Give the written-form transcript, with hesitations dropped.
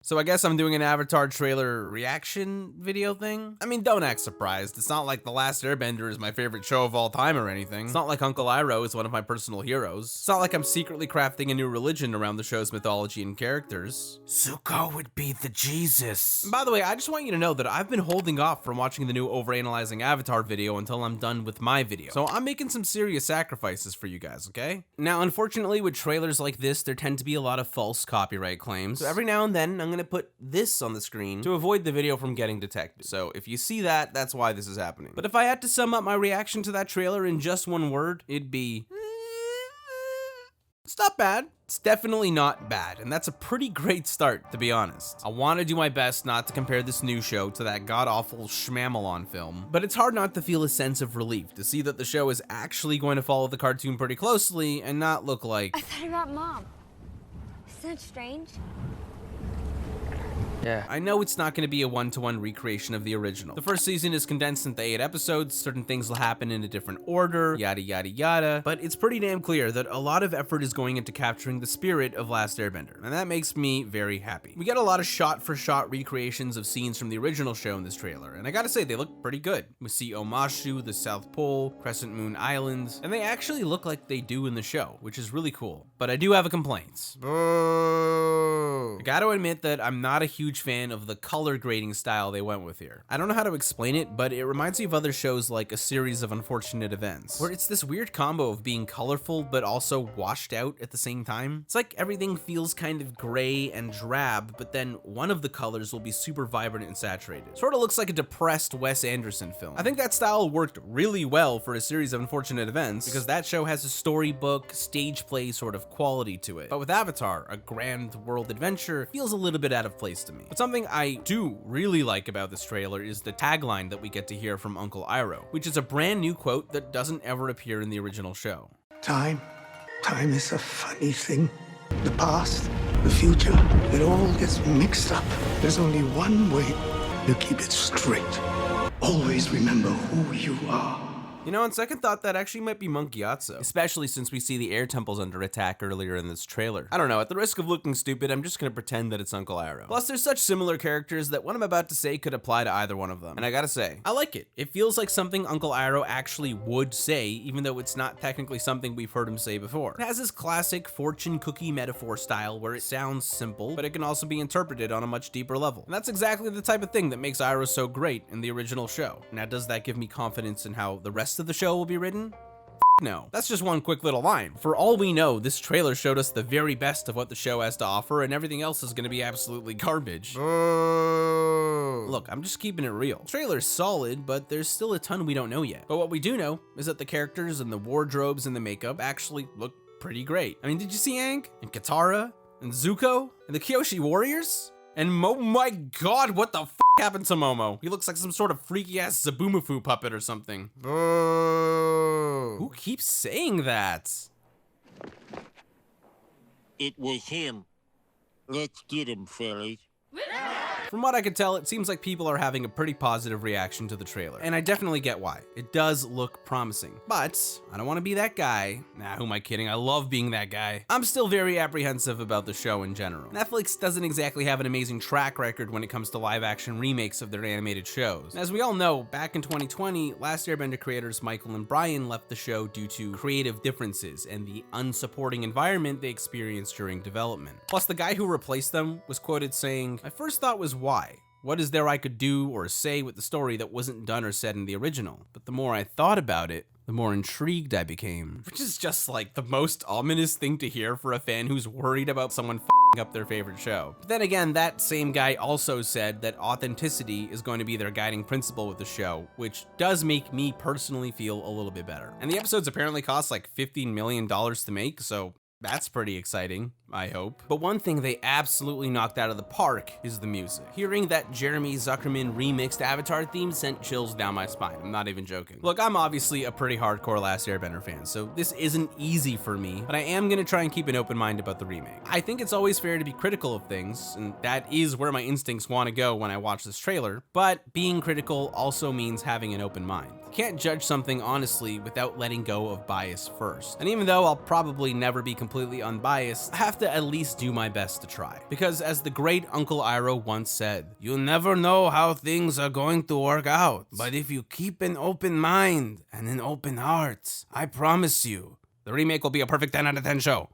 So I guess I'm doing an Avatar trailer reaction video thing? I mean, don't act surprised. It's not like The Last Airbender is my favorite show of all time or anything. It's not like Uncle Iroh is one of my personal heroes. It's not like I'm secretly crafting a new religion around the show's mythology and characters. Zuko would be the Jesus. And by the way, I just want you to know that I've been holding off from watching the new overanalyzing Avatar video until I'm done with my video. So I'm making some serious sacrifices for you guys, okay? Now, unfortunately, with trailers like this, there tend to be a lot of false copyright claims. So every now and then, I'm gonna put this on the screen to avoid the video from getting detected. So if you see that, that's why this is happening. But if I had to sum up my reaction to that trailer in just one word, it'd be... It's not bad. It's definitely not bad, and that's a pretty great start, to be honest. I want to do my best not to compare this new show to that god-awful Schmamalon film, but it's hard not to feel a sense of relief to see that the show is actually going to follow the cartoon pretty closely and not look like... I thought about Mom. Isn't that strange? Yeah. I know it's not going to be a one-to-one recreation of the original. The first season is condensed into 8 episodes, certain things will happen in a different order, yada yada yada, but it's pretty damn clear that a lot of effort is going into capturing the spirit of Last Airbender, and that makes me very happy. We get a lot of shot-for-shot recreations of scenes from the original show in this trailer, and I gotta say, they look pretty good. We see Omashu, the South Pole, Crescent Moon Islands, and they actually look like they do in the show, which is really cool. But I do have a complaint. I gotta admit that I'm not a huge fan of the color grading style they went with here. I don't know how to explain it, but it reminds me of other shows like A Series of Unfortunate Events, where it's this weird combo of being colorful but also washed out at the same time. It's like everything feels kind of gray and drab, but then one of the colors will be super vibrant and saturated. Sort of looks like a depressed Wes Anderson film. I think that style worked really well for A Series of Unfortunate Events because that show has a storybook, stage play sort of quality to it. But with Avatar, a grand world adventure, feels a little bit out of place to me. But something I do really like about this trailer is the tagline that we get to hear from Uncle Iroh, which is a brand new quote that doesn't ever appear in the original show. Time is a funny thing. The past, the future, it all gets mixed up. There's only one way to keep it straight. Always remember who you are. You know, on second thought, that actually might be Monk Gyatso, especially since we see the air temples under attack earlier in this trailer. I don't know, at the risk of looking stupid, I'm just gonna pretend that it's Uncle Iroh. Plus, there's such similar characters that what I'm about to say could apply to either one of them. And I gotta say, I like it. It feels like something Uncle Iroh actually would say, even though it's not technically something we've heard him say before. It has this classic fortune cookie metaphor style where it sounds simple, but it can also be interpreted on a much deeper level. And that's exactly the type of thing that makes Iroh so great in the original show. Now, does that give me confidence in how the rest of the show will be written? No. That's just one quick little line. For all we know, this trailer showed us the very best of what the show has to offer, and everything else is gonna be absolutely garbage. Look, I'm just keeping it real. The trailer's solid, but there's still a ton we don't know yet. But what we do know is that the characters and the wardrobes and the makeup actually look pretty great. I mean, did you see Aang and Katara and Zuko and the Kyoshi warriors? And my god, what the happened to Momo? He looks like some sort of freaky ass Zaboomafoo puppet or something. Who keeps saying that? It was him. Let's get him, fellas. From what I could tell, it seems like people are having a pretty positive reaction to the trailer, and I definitely get why. It does look promising, but I don't want to be that guy. Nah, who am I kidding? I love being that guy. I'm still very apprehensive about the show in general. Netflix doesn't exactly have an amazing track record when it comes to live-action remakes of their animated shows. As we all know, back in 2020, Last Airbender creators Michael and Brian left the show due to creative differences and the unsupporting environment they experienced during development. Plus, the guy who replaced them was quoted saying, "My first thought was why? What is there I could do or say with the story that wasn't done or said in the original? But the more I thought about it, the more intrigued I became." Which is just like the most ominous thing to hear for a fan who's worried about someone f***ing up their favorite show. But then again, that same guy also said that authenticity is going to be their guiding principle with the show, which does make me personally feel a little bit better. And the episodes apparently cost like $15 million to make, so that's pretty exciting, I hope. But one thing they absolutely knocked out of the park is the music. Hearing that Jeremy Zuckerman remixed Avatar theme sent chills down my spine. I'm not even joking. Look, I'm obviously a pretty hardcore Last Airbender fan, so this isn't easy for me, but I am gonna try and keep an open mind about the remake. I think it's always fair to be critical of things, and that is where my instincts want to go when I watch this trailer, but being critical also means having an open mind. You can't judge something honestly without letting go of bias first. And even though I'll probably never be completely unbiased, I have to at least do my best to try. Because as the great Uncle Iroh once said, "You never know how things are going to work out, but if you keep an open mind and an open heart, I promise you, the remake will be a perfect 10 out of 10 show."